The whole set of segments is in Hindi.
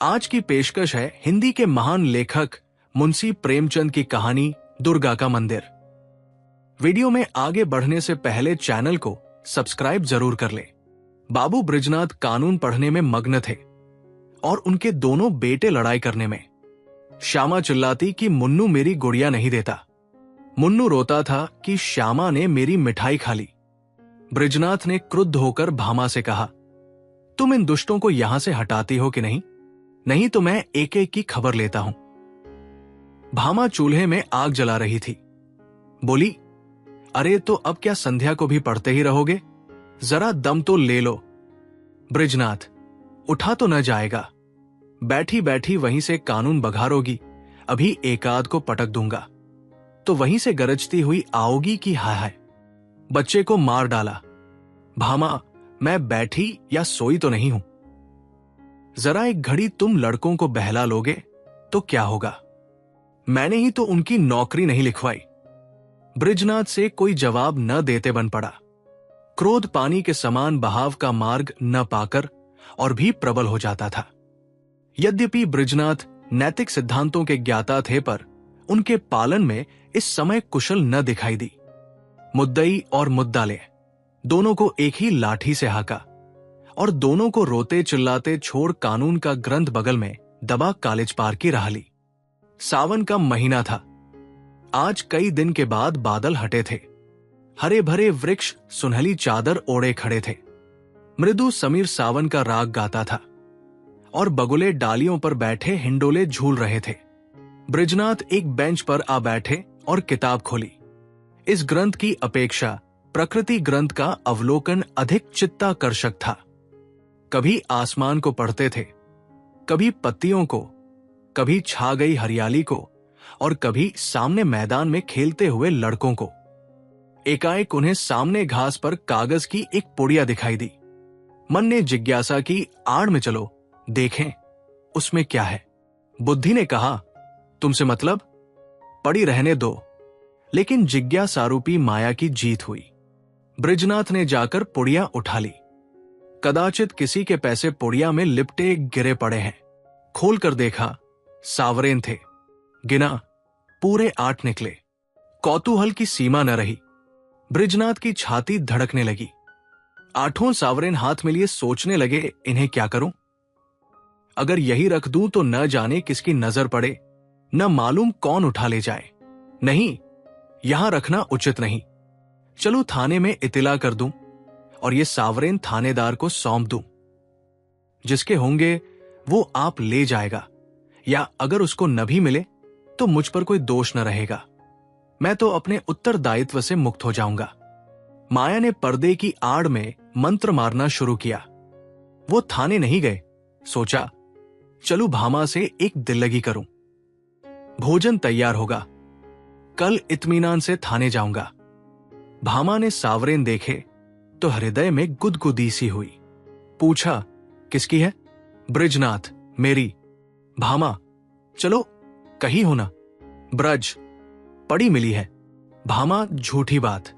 आज की पेशकश है हिंदी के महान लेखक मुंशी प्रेमचंद की कहानी दुर्गा का मंदिर। वीडियो में आगे बढ़ने से पहले चैनल को सब्सक्राइब जरूर कर ले। बाबू बृजनाथ कानून पढ़ने में मग्न थे और उनके दोनों बेटे लड़ाई करने में। श्यामा चिल्लाती कि मुन्नू मेरी गुड़िया नहीं देता। मुन्नू रोता था कि श्यामा ने मेरी मिठाई खा ली। बृजनाथ ने क्रुद्ध होकर भामा से कहा, तुम इन दुष्टों को यहां से हटाती हो कि नहीं? नहीं तो मैं एक एक की खबर लेता हूं। भामा चूल्हे में आग जला रही थी। बोली, अरे तो अब क्या संध्या को भी पढ़ते ही रहोगे? जरा दम तो ले लो। बृजनाथ, उठा तो न जाएगा। बैठी बैठी वहीं से कानून बघारोगी, अभी एक आध को पटक दूंगा तो वहीं से गरजती हुई आओगी कि हाय हाय, बच्चे को मार डाला। भामा, मैं बैठी या सोई तो नहीं हूं। जरा एक घड़ी तुम लड़कों को बहला लोगे तो क्या होगा? मैंने ही तो उनकी नौकरी नहीं लिखवाई। बृजनाथ से कोई जवाब न देते बन पड़ा। क्रोध पानी के समान बहाव का मार्ग न पाकर और भी प्रबल हो जाता था। यद्यपि बृजनाथ नैतिक सिद्धांतों के ज्ञाता थे, पर उनके पालन में इस समय कुशल न दिखाई दी। मुद्दई और मुद्दाले दोनों को एक ही लाठी से हाका और दोनों को रोते चिल्लाते छोड़ कानून का ग्रंथ बगल में दबा कॉलेज पार की राह ली। सावन का महीना था। आज कई दिन के बाद बादल हटे थे। हरे भरे वृक्ष सुनहली चादर ओढ़े खड़े थे। मृदु समीर सावन का राग गाता था और बगुले डालियों पर बैठे हिंडोले झूल रहे थे। बृजनाथ एक बेंच पर आ बैठे और किताब खोली। इस ग्रंथ की अपेक्षा प्रकृति ग्रंथ का अवलोकन अधिक चित्ताकर्षक था। कभी आसमान को पढ़ते थे, कभी पत्तियों को, कभी छा गई हरियाली को और कभी सामने मैदान में खेलते हुए लड़कों को। एकाएक उन्हें सामने घास पर कागज की एक पुड़िया दिखाई दी। मन ने जिज्ञासा की, आड़ में चलो देखें उसमें क्या है। बुद्धि ने कहा, तुमसे मतलब, पड़ी रहने दो। लेकिन जिज्ञासारूपी माया की जीत हुई। बृजनाथ ने जाकर पुड़िया उठा ली। कदाचित किसी के पैसे पुड़िया में लिपटे गिरे पड़े हैं। खोलकर देखा, सावरेन थे। गिना, पूरे 8 निकले। कौतूहल की सीमा न रही। बृजनाथ की छाती धड़कने लगी। 8 सावरेन हाथ में लिए सोचने लगे, इन्हें क्या करूं? अगर यही रख दूं तो न जाने किसकी नजर पड़े, न मालूम कौन उठा ले जाए। नहीं, यहां रखना उचित नहीं। चलो थाने में इतिला कर दूं और ये सावरेन थानेदार को सौंप दूं। जिसके होंगे वो आप ले जाएगा, या अगर उसको न भी मिले तो मुझ पर कोई दोष न रहेगा। मैं तो अपने उत्तरदायित्व से मुक्त हो जाऊंगा। माया ने पर्दे की आड़ में मंत्र मारना शुरू किया। वो थाने नहीं गए। सोचा, चलू भामा से एक दिल लगी करूं। भोजन तैयार होगा, कल इत्मीनान से थाने जाऊंगा। भामा ने सावरेन देखे तो हृदय में गुदगुदी सी हुई। पूछा, किसकी है? बृजनाथ, मेरी। भामा, चलो कही हो ना। ब्रज, पड़ी मिली है। भामा, झूठी बात।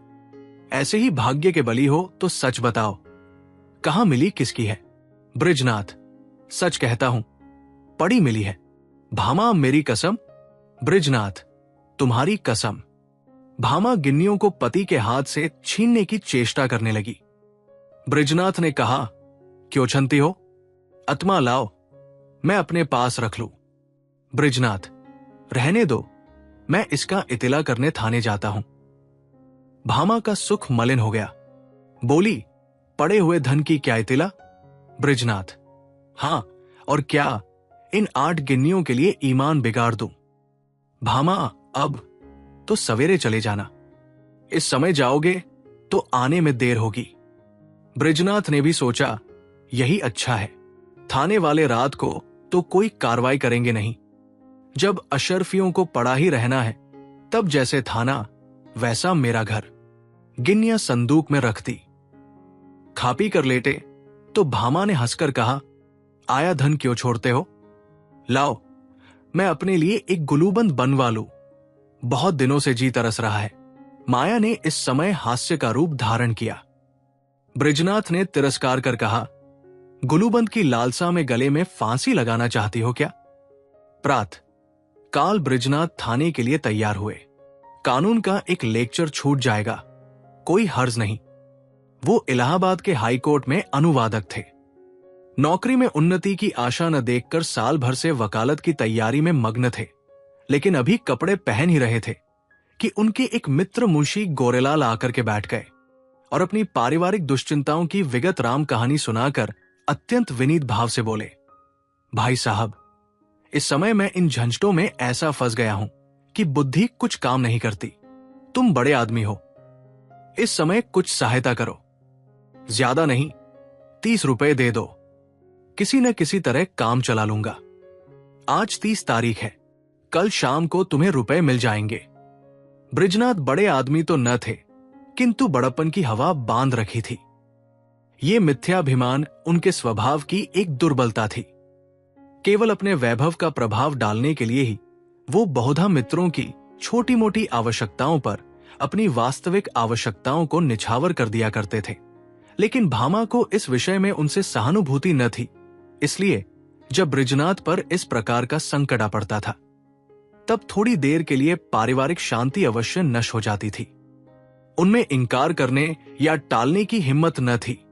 ऐसे ही भाग्य के बली हो तो सच बताओ, कहां मिली, किसकी है? बृजनाथ, सच कहता हूं, पड़ी मिली है। भामा, मेरी कसम। बृजनाथ, तुम्हारी कसम। भामा गिन्नियों को पति के हाथ से छीनने की चेष्टा करने लगी। बृजनाथ ने कहा, क्यों छनती हो? अत्मा लाओ, मैं अपने पास रख लूं। बृजनाथ, रहने दो, मैं इसका इतिला करने थाने जाता हूं। भामा का सुख मलिन हो गया। बोली, पड़े हुए धन की क्या इतिला? बृजनाथ, हां, और क्या, इन 8 गिन्नियों के लिए ईमान बिगाड़ दूं। भामा, अब तो सवेरे चले जाना। इस समय जाओगे तो आने में देर होगी। बृजनाथ ने भी सोचा, यही अच्छा है। थाने वाले रात को तो कोई कार्रवाई करेंगे नहीं। जब अशर्फियों को पड़ा ही रहना है, तब जैसे थाना वैसा मेरा घर। गिन्नियां संदूक में रख दी। खा पी कर लेटे तो भामा ने हंसकर कहा, आया धन क्यों छोड़ते हो? लाओ, मैं अपने लिए एक गुलूबंद बनवा लूं। बहुत दिनों से जी तरस रहा है। माया ने इस समय हास्य का रूप धारण किया। बृजनाथ ने तिरस्कार कर कहा, गुलूबंद की लालसा में गले में फांसी लगाना चाहती हो क्या? प्रात काल बृजनाथ थाने के लिए तैयार हुए। कानून का एक लेक्चर छूट जाएगा, कोई हर्ज नहीं। वो इलाहाबाद के हाई कोर्ट में अनुवादक थे। नौकरी में उन्नति की आशा न देखकर साल भर से वकालत की तैयारी में मग्न थे, लेकिन अभी कपड़े पहन ही रहे थे कि उनके एक मित्र मुंशी गोरेलाल आकर के बैठ गए और अपनी पारिवारिक दुश्चिंताओं की विगत राम कहानी सुनाकर अत्यंत विनीत भाव से बोले, भाई साहब, इस समय मैं इन झंझटों में ऐसा फंस गया हूं कि बुद्धि कुछ काम नहीं करती। तुम बड़े आदमी हो, इस समय कुछ सहायता करो। ज्यादा नहीं, 30 रुपए दे दो, किसी न किसी तरह काम चला लूंगा। आज 30 तारीख है, कल शाम को तुम्हें रुपए मिल जाएंगे। बृजनाथ बड़े आदमी तो न थे, किंतु बड़प्पन की हवा बांध रखी थी। ये मिथ्याभिमान उनके स्वभाव की एक दुर्बलता थी। केवल अपने वैभव का प्रभाव डालने के लिए ही वो बहुधा मित्रों की छोटी मोटी आवश्यकताओं पर अपनी वास्तविक आवश्यकताओं को निछावर कर दिया करते थे। लेकिन भामा को इस विषय में उनसे सहानुभूति न थी। इसलिए जब बृजनाथ पर इस प्रकार का संकट आ पड़ता था, तब थोड़ी देर के लिए पारिवारिक शांति अवश्य नष्ट हो जाती थी। उनमें इंकार करने या टालने की हिम्मत न थी।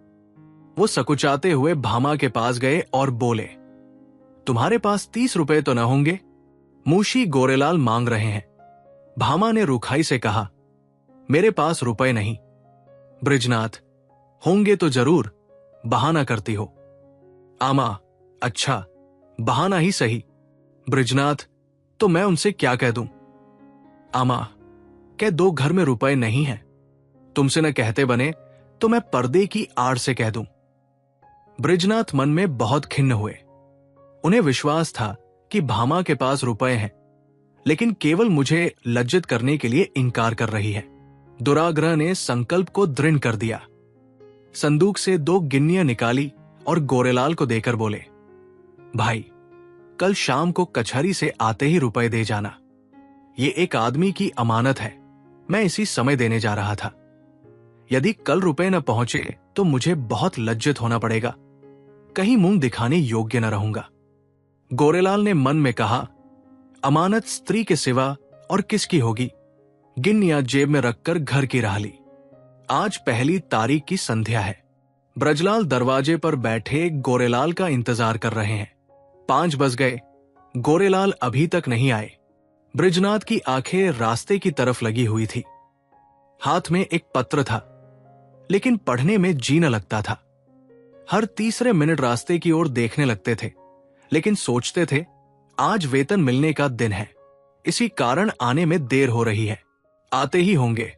वो सकुचाते हुए भामा के पास गए और बोले, तुम्हारे पास 30 रुपए तो न होंगे? मुंशी गोरेलाल मांग रहे हैं। भामा ने रुखाई से कहा, मेरे पास रुपए नहीं। बृजनाथ, होंगे तो जरूर, बहाना करती हो। आमा, अच्छा, बहाना ही सही। बृजनाथ, तो मैं उनसे क्या कह दूं? आमा, कह दो घर में रुपए नहीं है। तुमसे न कहते बने तो मैं पर्दे की आड़ से कह दूं। बृजनाथ मन में बहुत खिन्न हुए। उन्हें विश्वास था कि भामा के पास रुपए हैं, लेकिन केवल मुझे लज्जित करने के लिए इनकार कर रही है। दुराग्रह ने संकल्प को दृढ़ कर दिया। संदूक से 2 गिन्नियां निकाली और गोरेलाल को देकर बोले, भाई, कल शाम को कचहरी से आते ही रुपए दे जाना। ये एक आदमी की अमानत है, मैं इसी समय देने जा रहा था। यदि कल रुपए न पहुंचे तो मुझे बहुत लज्जित होना पड़ेगा, कहीं मुंह दिखाने योग्य न रहूंगा। गोरेलाल ने मन में कहा, अमानत स्त्री के सिवा और किसकी होगी? गिन्नियां जेब में रखकर घर की राह ली। आज पहली तारीख की संध्या है। ब्रजलाल दरवाजे पर बैठे गोरेलाल का इंतजार कर रहे हैं। 5 बज गए, गोरेलाल अभी तक नहीं आए। बृजनाथ की आंखें रास्ते की तरफ लगी हुई थी। हाथ में एक पत्र था, लेकिन पढ़ने में जी न लगता था। हर तीसरे मिनट रास्ते की ओर देखने लगते थे, लेकिन सोचते थे, आज वेतन मिलने का दिन है, इसी कारण आने में देर हो रही है, आते ही होंगे।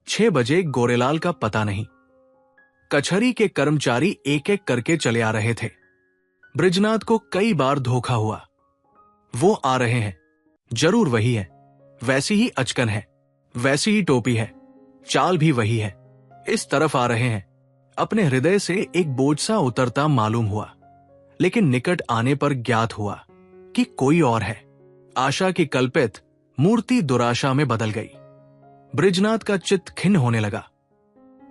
6 बजे गोरेलाल का पता नहीं। कचहरी के कर्मचारी एक एक करके चले आ रहे थे। बृजनाथ को कई बार धोखा हुआ। वो आ रहे हैं, जरूर वही है, वैसी ही अचकन है, वैसी ही टोपी है, चाल भी वही है, इस तरफ आ रहे हैं। अपने हृदय से एक बोझ सा उतरता मालूम हुआ, लेकिन निकट आने पर ज्ञात हुआ कि कोई और है। आशा की कल्पित मूर्ति दुराशा में बदल गई। बृजनाथ का चित्त खिन्न होने लगा।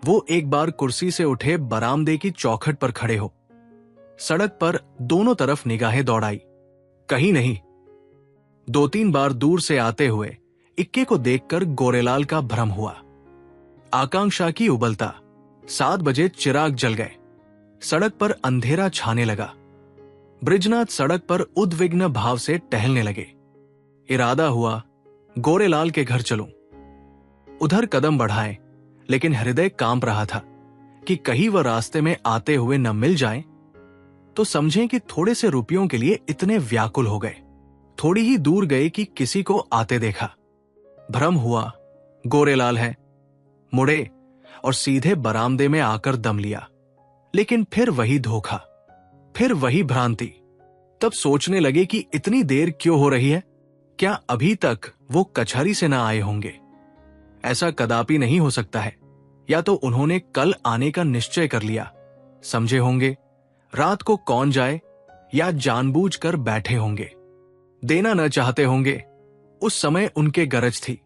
वो एक बार कुर्सी से उठे बरामदे की चौखट पर खड़े हो सड़क पर दोनों तरफ निगाहें दौड़ाई, कहीं नहीं। 2-3 बार दूर से आते हुए इक्के को देखकर गोरेलाल का भ्रम हुआ। आकांक्षा की उबलता। 7 बजे चिराग जल गए। सड़क पर अंधेरा छाने लगा। बृजनाथ सड़क पर उद्विग्न भाव से टहलने लगे। इरादा हुआ, गोरेलाल के घर चलूं। उधर कदम बढ़ाए, लेकिन हृदय कांप रहा था कि कहीं वह रास्ते में आते हुए न मिल जाएं, तो समझें कि थोड़े से रुपयों के लिए इतने व्याकुल हो गए। थोड़ी ही दूर गए कि किसी को आते देखा। भ्रम हुआ, गोरेलाल है। मुड़े और सीधे बरामदे में आकर दम लिया, लेकिन फिर वही धोखा, फिर वही भ्रांति। तब सोचने लगे कि इतनी देर क्यों हो रही है? क्या अभी तक वो कचहरी से ना आए होंगे? ऐसा कदापि नहीं हो सकता है। या तो उन्होंने कल आने का निश्चय कर लिया, समझे होंगे, रात को कौन जाए, या जानबूझकर बैठे होंगे, देना न चाहते होंगे। उस समय उनके गरज थी,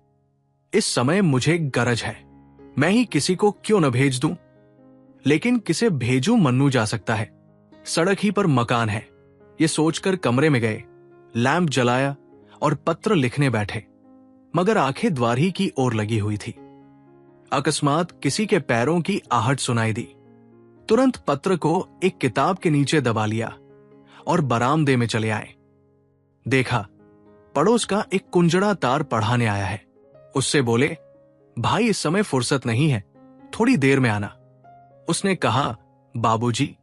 इस समय मुझे गरज है। मैं ही किसी को क्यों न भेज दूं? लेकिन किसे भेजूं मन्नू जा सकता है, सड़क ही पर मकान है, ये सोचकर कमरे में गए, लैंप जलाया और पत्र लिखने बैठे, मगर आंखें द्वार ही की ओर लगी हुई थी। अकस्मात किसी के पैरों की आहट सुनाई दी। तुरंत पत्र को एक किताब के नीचे दबा लिया और बरामदे में चले आए। देखा, पड़ोस का एक कुंजड़ा तार पढ़ाने आया है। उससे बोले, भाई इस समय फुर्सत नहीं है, थोड़ी देर में आना। उसने कहा, बाबूजी,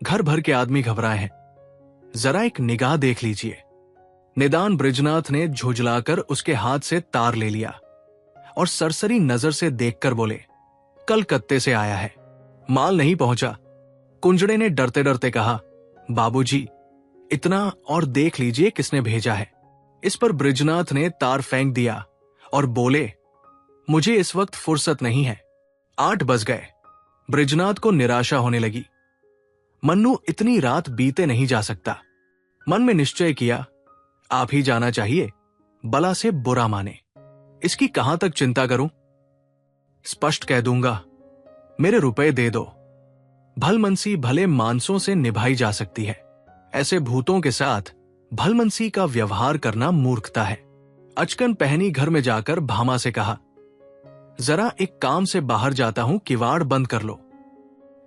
घर भर के आदमी घबराए हैं, जरा एक निगाह देख लीजिए। निदान बृजनाथ ने झुंझलाकर उसके हाथ से तार ले लिया और सरसरी नजर से देखकर बोले, कलकत्ते से आया है, माल नहीं पहुंचा। कुंजड़े ने डरते डरते कहा, बाबूजी, इतना और देख लीजिए किसने भेजा है। इस पर बृजनाथ ने तार फेंक दिया और बोले, मुझे इस वक्त फुर्सत नहीं है। 8 बज गए। बृजनाथ को निराशा होने लगी। मन्नू इतनी रात बीते नहीं जा सकता। मन में निश्चय किया, आप ही जाना चाहिए, बला से बुरा माने, इसकी कहां तक चिंता करूं। स्पष्ट कह दूंगा, मेरे रुपए दे दो। भलमनसी भले मानसों से निभाई जा सकती है, ऐसे भूतों के साथ भलमनसी का व्यवहार करना मूर्खता है। अचकन पहनी घर में जाकर भामा से कहा, जरा एक काम से बाहर जाता हूं, किवाड़ बंद कर लो।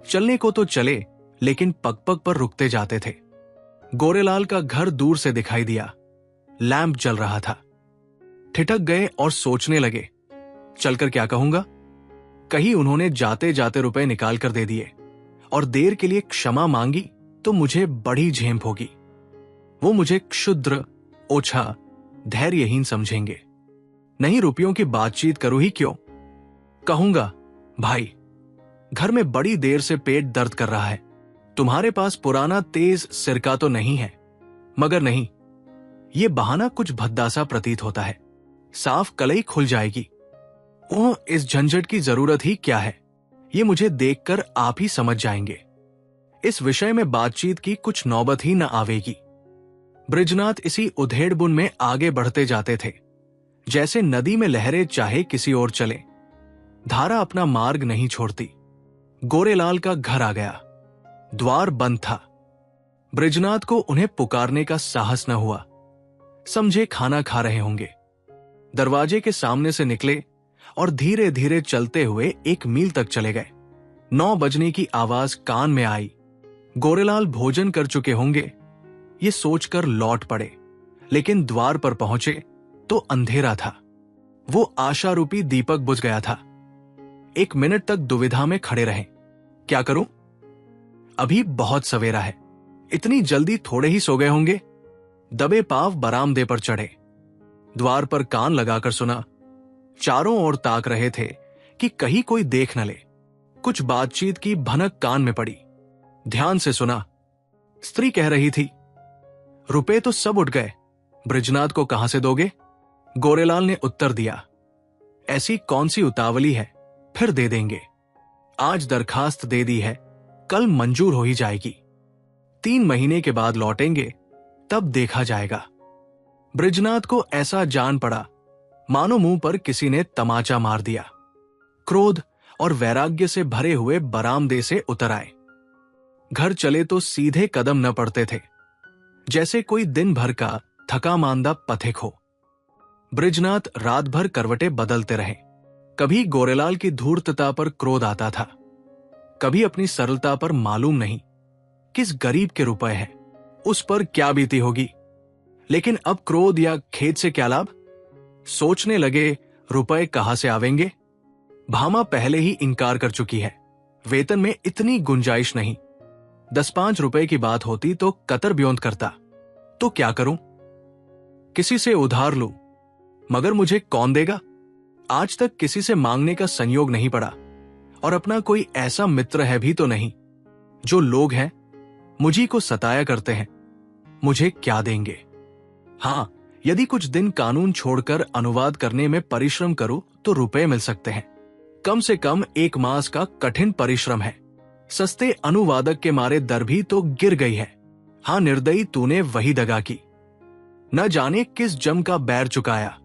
चलने को तो चले, लेकिन पग पग पर रुकते जाते थे। गोरेलाल का घर दूर से दिखाई दिया, लैंप जल रहा था। ठिठक गए और सोचने लगे, चलकर क्या कहूंगा। कहीं उन्होंने जाते जाते रुपए निकाल कर दे दिए और देर के लिए क्षमा मांगी तो मुझे बड़ी झेंप होगी। वो मुझे क्षुद्र, ओछा, धैर्यहीन समझेंगे। नहीं, रुपयों की बातचीत करूं ही क्यों। कहूंगा, भाई, घर में बड़ी देर से पेट दर्द कर रहा है, तुम्हारे पास पुराना तेज सिरका तो नहीं है। मगर नहीं, ये बहाना कुछ भद्दासा प्रतीत होता है, साफ कलई खुल जाएगी। ओह, इस झंझट की जरूरत ही क्या है, ये मुझे देखकर आप ही समझ जाएंगे। इस विषय में बातचीत की कुछ नौबत ही न आवेगी। बृजनाथ इसी उधेड़बुन में आगे बढ़ते जाते थे, जैसे नदी में लहरें चाहे किसी ओर चले, धारा अपना मार्ग नहीं छोड़ती। गोरेलाल का घर आ गया, द्वार बंद था। बृजनाथ को उन्हें पुकारने का साहस न हुआ, समझे खाना खा रहे होंगे। दरवाजे के सामने से निकले और धीरे धीरे चलते हुए 1 मील तक चले गए। 9 बजने की आवाज कान में आई। गोरेलाल भोजन कर चुके होंगे, ये सोचकर लौट पड़े, लेकिन द्वार पर पहुंचे तो अंधेरा था। वो आशा रूपी दीपक बुझ गया था। 1 मिनट तक दुविधा में खड़े रहे, क्या करूं, अभी बहुत सवेरा है, इतनी जल्दी थोड़े ही सो गए होंगे। दबे पांव बरामदे पर चढ़े, द्वार पर कान लगाकर सुना। चारों ओर ताक रहे थे कि कहीं कोई देख न ले। कुछ बातचीत की भनक कान में पड़ी। ध्यान से सुना, स्त्री कह रही थी, रुपए तो सब उठ गए, बृजनाथ को कहां से दोगे। गोरेलाल ने उत्तर दिया, ऐसी कौन सी उतावली है, फिर दे देंगे। आज दरखास्त दे दी है, कल मंजूर हो ही जाएगी। 3 महीने के बाद लौटेंगे, तब देखा जाएगा। बृजनाथ को ऐसा जान पड़ा मानो मुंह पर किसी ने तमाचा मार दिया। क्रोध और वैराग्य से भरे हुए बरामदे से उतर आए। घर चले तो सीधे कदम न पड़ते थे, जैसे कोई दिन भर का थका मांदा पथिक हो। बृजनाथ रात भर करवटें बदलते रहे। कभी गोरेलाल की धूर्तता पर क्रोध आता था, कभी अपनी सरलता पर। मालूम नहीं किस गरीब के रुपए हैं, उस पर क्या बीती होगी। लेकिन अब क्रोध या खेद से क्या लाभ। सोचने लगे, रुपए कहां से आवेंगे। भामा पहले ही इनकार कर चुकी है, वेतन में इतनी गुंजाइश नहीं। 10-5 रुपए की बात होती तो कतर ब्योंत करता। तो क्या करूं, किसी से उधार लूं, मगर मुझे कौन देगा। आज तक किसी से मांगने का संयोग नहीं पड़ा, और अपना कोई ऐसा मित्र है भी तो नहीं। जो लोग हैं मुझी को सताया करते हैं, मुझे क्या देंगे। हां, यदि कुछ दिन कानून छोड़कर अनुवाद करने में परिश्रम करूं तो रुपए मिल सकते हैं। कम से कम 1 मास का कठिन परिश्रम है। सस्ते अनुवादक के मारे दर भी तो गिर गई है। हां, निर्दयी तूने वही दगा की, न जाने किस जम का बैर चुकाया,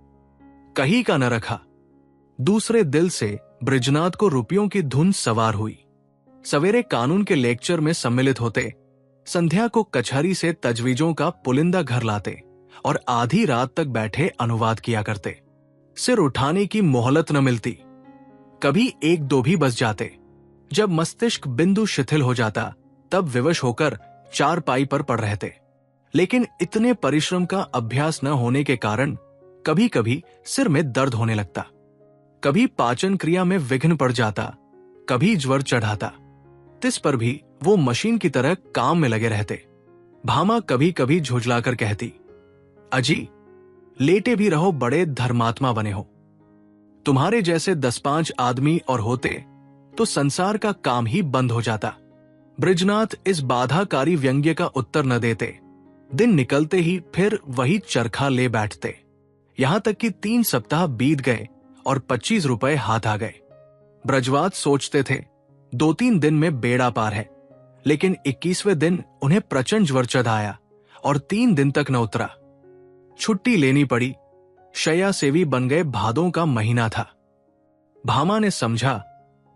कहीं का न रखा। दूसरे दिल से बृजनाथ को रुपयों की धुन सवार हुई। सवेरे कानून के लेक्चर में सम्मिलित होते, संध्या को कचहरी से तजवीजों का पुलिंदा घर लाते और आधी रात तक बैठे अनुवाद किया करते। सिर उठाने की मोहलत न मिलती, कभी एक दो भी बज जाते। जब मस्तिष्क बिंदु शिथिल हो जाता तब विवश होकर चारपाई पर पड़ रहते। लेकिन इतने परिश्रम का अभ्यास न होने के कारण कभी कभी सिर में दर्द होने लगता, कभी पाचन क्रिया में विघ्न पड़ जाता, कभी ज्वर चढ़ाता। तिस पर भी वो मशीन की तरह काम में लगे रहते। भामा कभी कभी झुझलाकर कहती, अजी लेटे भी रहो, बड़े धर्मात्मा बने हो। तुम्हारे जैसे 10-5 आदमी और होते तो संसार का काम ही बंद हो जाता। बृजनाथ इस बाधाकारी व्यंग्य का उत्तर न देते। दिन निकलते ही फिर वही चरखा ले बैठते। यहां तक कि 3 सप्ताह बीत गए और 25 रुपए हाथ आ गए। ब्रजवात सोचते थे 2-3 दिन में बेड़ा पार है, लेकिन 21वें दिन उन्हें प्रचंड ज्वर चढ़ आया और 3 दिन तक न उतरा। छुट्टी लेनी पड़ी। शय्या सेवी बन गए। भादों का महीना था। भामा ने समझा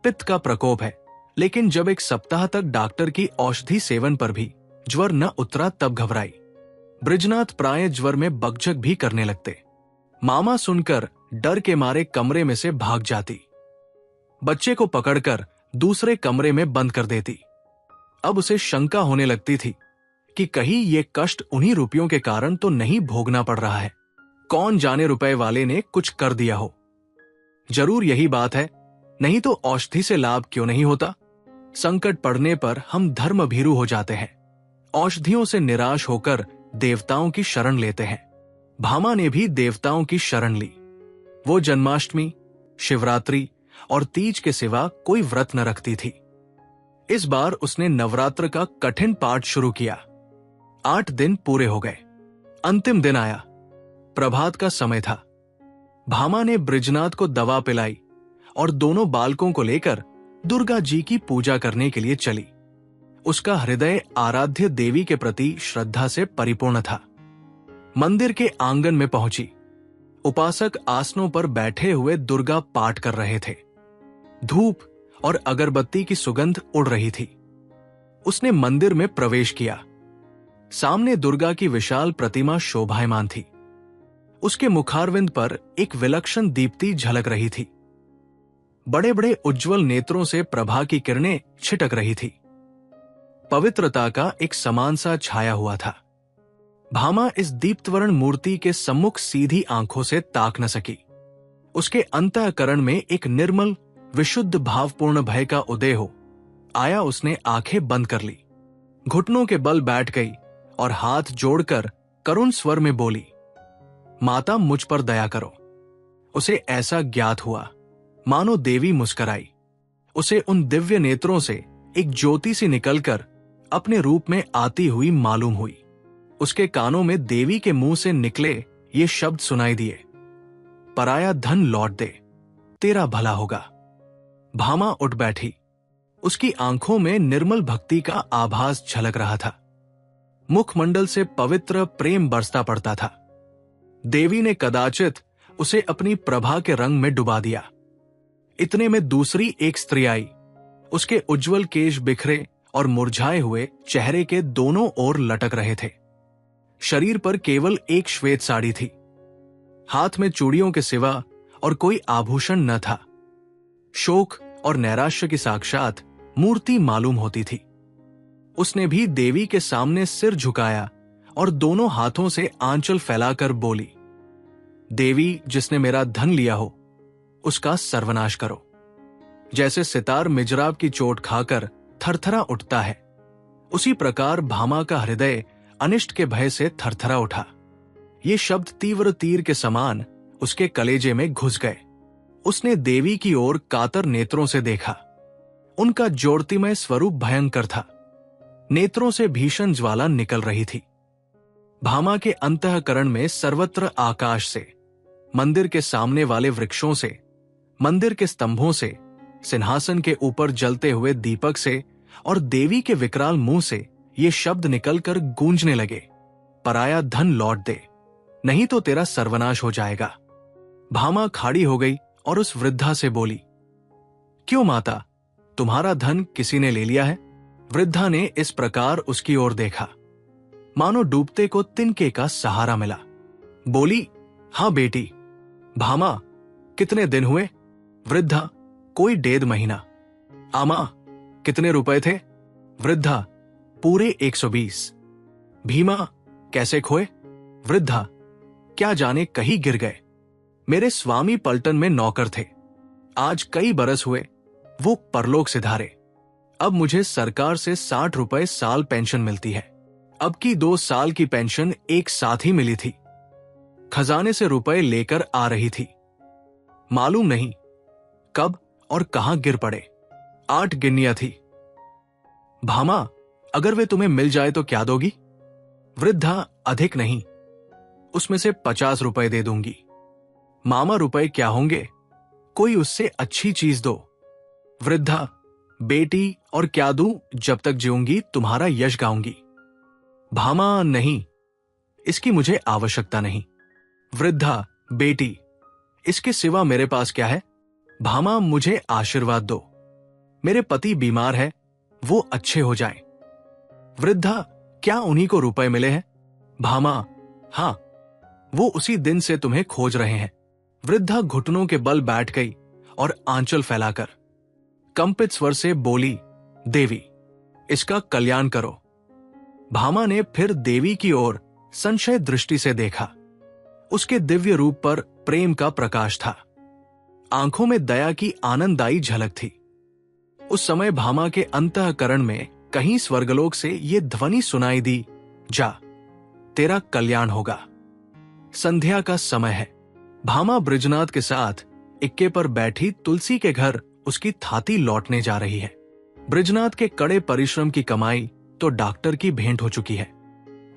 पित्त का प्रकोप है, लेकिन जब 1 सप्ताह तक डॉक्टर की औषधि सेवन पर भी ज्वर न उतरा तब घबराई। बृजनाथ प्राय ज्वर में बकझक भी करने लगते। मामा सुनकर डर के मारे कमरे में से भाग जाती, बच्चे को पकड़कर दूसरे कमरे में बंद कर देती। अब उसे शंका होने लगती थी कि कहीं ये कष्ट उन्हीं रुपयों के कारण तो नहीं भोगना पड़ रहा है। कौन जाने रुपए वाले ने कुछ कर दिया हो। जरूर यही बात है, नहीं तो औषधि से लाभ क्यों नहीं होता। संकट पड़ने पर हम धर्म भीरू हो जाते हैं, औषधियों से निराश होकर देवताओं की शरण लेते हैं। भामा ने भी देवताओं की शरण ली। वो जन्माष्टमी, शिवरात्रि और तीज के सिवा कोई व्रत न रखती थी। इस बार उसने नवरात्र का कठिन पाठ शुरू किया। 8 दिन पूरे हो गए। अंतिम दिन आया। प्रभात का समय था। भामा ने बृजनाथ को दवा पिलाई और दोनों बालकों को लेकर दुर्गा जी की पूजा करने के लिए चली। उसका हृदय आराध्य देवी के प्रति श्रद्धा से परिपूर्ण था। मंदिर के आंगन में पहुंची। उपासक आसनों पर बैठे हुए दुर्गा पाठ कर रहे थे। धूप और अगरबत्ती की सुगंध उड़ रही थी। उसने मंदिर में प्रवेश किया। सामने दुर्गा की विशाल प्रतिमा शोभायमान थी। उसके मुखारविंद पर एक विलक्षण दीप्ति झलक रही थी। बड़े बड़े उज्जवल नेत्रों से प्रभा की किरणें छिटक रही थी। पवित्रता का एक समान सा छाया हुआ था। भामा इस दीप्तवर्ण मूर्ति के सम्मुख सीधी आंखों से ताक न सकी। उसके अंतःकरण में एक निर्मल विशुद्ध भावपूर्ण भय का उदय हो आया। उसने आंखें बंद कर ली, घुटनों के बल बैठ गई और हाथ जोड़कर करुण स्वर में बोली, माता मुझ पर दया करो। उसे ऐसा ज्ञात हुआ मानो देवी मुस्कराई। उसे उन दिव्य नेत्रों से एक ज्योति सी निकलकर अपने रूप में आती हुई मालूम हुई। उसके कानों में देवी के मुंह से निकले ये शब्द सुनाई दिए, पराया धन लौट दे, तेरा भला होगा। भामा उठ बैठी। उसकी आंखों में निर्मल भक्ति का आभास झलक रहा था। मुखमंडल से पवित्र प्रेम बरसता पड़ता था। देवी ने कदाचित उसे अपनी प्रभा के रंग में डुबा दिया। इतने में दूसरी एक स्त्री आई। उसके उज्जवल केश बिखरे और मुरझाए हुए चेहरे के दोनों ओर लटक रहे थे। शरीर पर केवल एक श्वेत साड़ी थी। हाथ में चूड़ियों के सिवा और कोई आभूषण न था। शोक और नैराश्य की साक्षात मूर्ति मालूम होती थी। उसने भी देवी के सामने सिर झुकाया और दोनों हाथों से आंचल फैलाकर बोली, देवी जिसने मेरा धन लिया हो उसका सर्वनाश करो। जैसे सितार मिजराब की चोट खाकर थरथरा उठता है, उसी प्रकार भामा का हृदय अनिष्ट के भय से थरथरा उठा। ये शब्द तीव्र तीर के समान उसके कलेजे में घुस गए। उसने देवी की ओर कातर नेत्रों से देखा। उनका ज्योतिमय स्वरूप भयंकर था। नेत्रों से भीषण ज्वाला निकल रही थी। भामा के अंतःकरण में सर्वत्र आकाश से, मंदिर के सामने वाले वृक्षों से, मंदिर के स्तंभों से, सिंहासन के ऊपर जलते हुए दीपक से और देवी के विकराल मुंह से ये शब्द निकलकर गूंजने लगे, पराया धन लौट दे, नहीं तो तेरा सर्वनाश हो जाएगा। भामा खाड़ी हो गई और उस वृद्धा से बोली, क्यों माता, तुम्हारा धन किसी ने ले लिया है? वृद्धा ने इस प्रकार उसकी ओर देखा, मानो डूबते को तिनके का सहारा मिला। बोली, हाँ बेटी। भामा, कितने दिन हुए? वृद्धा, कोई 1.5 महीना। आमा, कितने रुपए थे? वृद्धा, पूरे 120। भीमा, कैसे खोए? वृद्धा, क्या जाने कहीं गिर गए। मेरे स्वामी पलटन में नौकर थे, आज कई बरस हुए वो परलोक सिधारे। अब मुझे सरकार से 60 रुपए साल पेंशन मिलती है। अब की 2 साल की पेंशन एक साथ ही मिली थी। खजाने से रुपए लेकर आ रही थी, मालूम नहीं कब और कहां गिर पड़े। 8 गिन्नियां थी। भामा, अगर वे तुम्हें मिल जाए तो क्या दोगी? वृद्धा, अधिक नहीं, उसमें से 50 रुपए दे दूंगी। मामा, रुपए क्या होंगे, कोई उससे अच्छी चीज दो। वृद्धा, बेटी, और क्या दूं? जब तक जीऊंगी तुम्हारा यश गाऊंगी। भामा, नहीं, इसकी मुझे आवश्यकता नहीं। वृद्धा, बेटी, इसके सिवा मेरे पास क्या है? भामा, मुझे आशीर्वाद दो, मेरे पति बीमार है, वो अच्छे हो जाएं। वृद्धा, क्या उन्हीं को रुपए मिले हैं? भामा, हां, वो उसी दिन से तुम्हें खोज रहे हैं। वृद्धा घुटनों के बल बैठ गई और आंचल फैलाकर कंपित स्वर से बोली, देवी, इसका कल्याण करो। भामा ने फिर देवी की ओर संशय दृष्टि से देखा। उसके दिव्य रूप पर प्रेम का प्रकाश था, आंखों में दया की आनंददायी झलक थी। उस समय भामा के अंतःकरण में कहीं स्वर्गलोक से ये ध्वनि सुनाई दी, जा, तेरा कल्याण होगा। संध्या का समय है। भामा बृजनाथ के साथ इक्के पर बैठी तुलसी के घर उसकी थाती लौटने जा रही है। बृजनाथ के कड़े परिश्रम की कमाई तो डॉक्टर की भेंट हो चुकी है,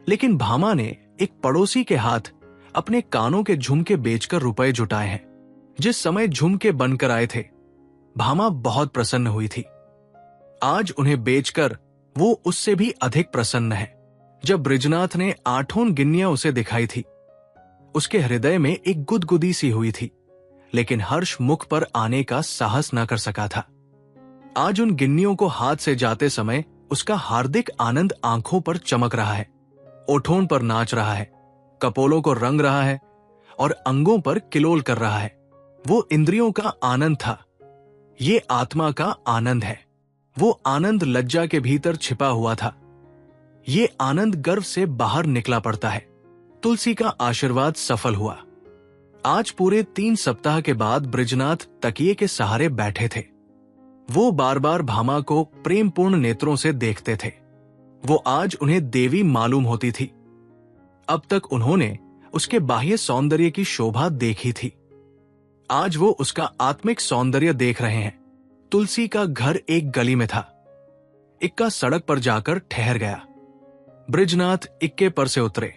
लेकिन भामा ने एक पड़ोसी के हाथ अपने कानों के झुमके बेचकर रुपए जुटाए हैं। जिस समय झुमके बनकर आए थे, भामा बहुत प्रसन्न हुई थी। आज उन्हें बेचकर वो उससे भी अधिक प्रसन्न है। जब बृजनाथ ने 8 गिन्नियां उसे दिखाई थी, उसके हृदय में एक गुदगुदी सी हुई थी, लेकिन हर्ष मुख पर आने का साहस न कर सका था। आज उन गिन्नियों को हाथ से जाते समय उसका हार्दिक आनंद आंखों पर चमक रहा है, ओठों पर नाच रहा है, कपोलों को रंग रहा है और अंगों पर किलोल कर रहा है। वो इंद्रियों का आनंद था, ये आत्मा का आनंद है। वो आनंद लज्जा के भीतर छिपा हुआ था, ये आनंद गर्व से बाहर निकला पड़ता है। तुलसी का आशीर्वाद सफल हुआ। आज पूरे 3 सप्ताह के बाद बृजनाथ तकिए के सहारे बैठे थे। वो बार बार भामा को प्रेमपूर्ण नेत्रों से देखते थे। वो आज उन्हें देवी मालूम होती थी। अब तक उन्होंने उसके बाह्य सौंदर्य की शोभा देखी थी, आज वो उसका आत्मिक सौंदर्य देख रहे हैं। तुलसी का घर एक गली में था। इक्का सड़क पर जाकर ठहर गया। बृजनाथ इक्के पर से उतरे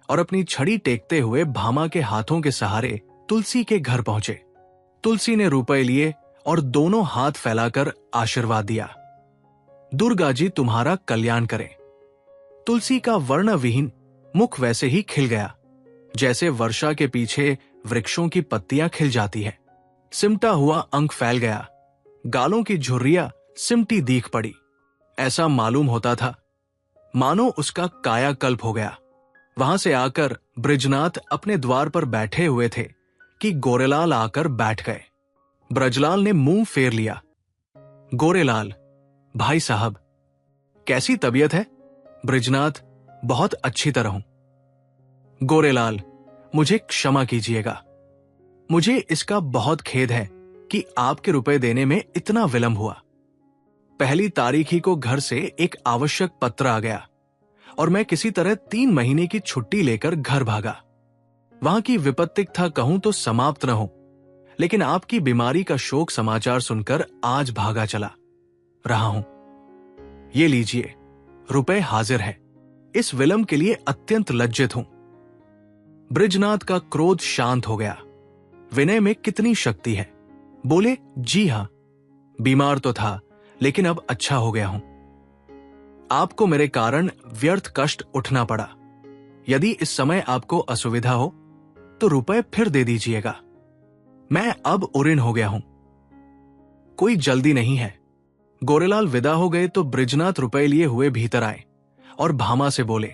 और अपनी छड़ी टेकते हुए भामा के हाथों के सहारे तुलसी के घर पहुंचे। तुलसी ने रुपए लिए और दोनों हाथ फैलाकर आशीर्वाद दिया, दुर्गा जी तुम्हारा कल्याण करें। तुलसी का वर्ण विहीन मुख वैसे ही खिल गया जैसे वर्षा के पीछे वृक्षों की पत्तियां खिल जाती है। सिमटा हुआ अंक फैल गया, गालों की झुर्रियां सिमटी दीख पड़ी। ऐसा मालूम होता था मानो उसका कायाकल्प हो गया। वहां से आकर बृजनाथ अपने द्वार पर बैठे हुए थे कि गोरेलाल आकर बैठ गए। ब्रजलाल ने मुंह फेर लिया। गोरेलाल, भाई साहब, कैसी तबीयत है? बृजनाथ, बहुत अच्छी तरह हूं। गोरेलाल, मुझे क्षमा कीजिएगा, मुझे इसका बहुत खेद है कि आपके रुपए देने में इतना विलंब हुआ। पहली तारीख ही को घर से एक आवश्यक पत्र आ गया और मैं किसी तरह 3 महीने की छुट्टी लेकर घर भागा। वहां की विपत्तिकता कहूं तो समाप्त न हो, लेकिन आपकी बीमारी का शोक समाचार सुनकर आज भागा चला रहा हूं। ये लीजिए, रुपए हाजिर है। इस विलंब के लिए अत्यंत लज्जित हूं। बृजनाथ का क्रोध शांत हो गया। विनय में कितनी शक्ति है। बोले, जी हां, बीमार तो था लेकिन अब अच्छा हो गया हूं। आपको मेरे कारण व्यर्थ कष्ट उठना पड़ा। यदि इस समय आपको असुविधा हो तो रुपए फिर दे दीजिएगा। मैं अब उऋण हो गया हूं। कोई जल्दी नहीं है। गोरेलाल विदा हो गए तो बृजनाथ रुपए लिए हुए भीतर आए और भामा से बोले,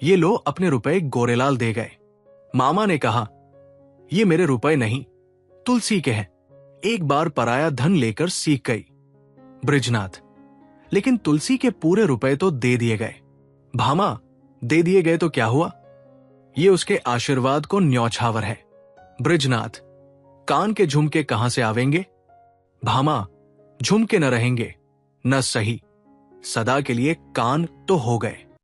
ये लो अपने रुपए। गोरेलाल दे गए। मामा ने कहा, ये मेरे रुपए नहीं, तुलसी के हैं। एक बार पराया धन लेकर सीख गई। बृजनाथ, लेकिन तुलसी के पूरे रुपए तो दे दिए गए। भामा, दे दिए गए तो क्या हुआ? ये उसके आशीर्वाद को न्यौछावर है। बृजनाथ, कान के झुमके कहां से आवेंगे? भामा, झुमके न रहेंगे, न सही, सदा के लिए कान तो हो गए।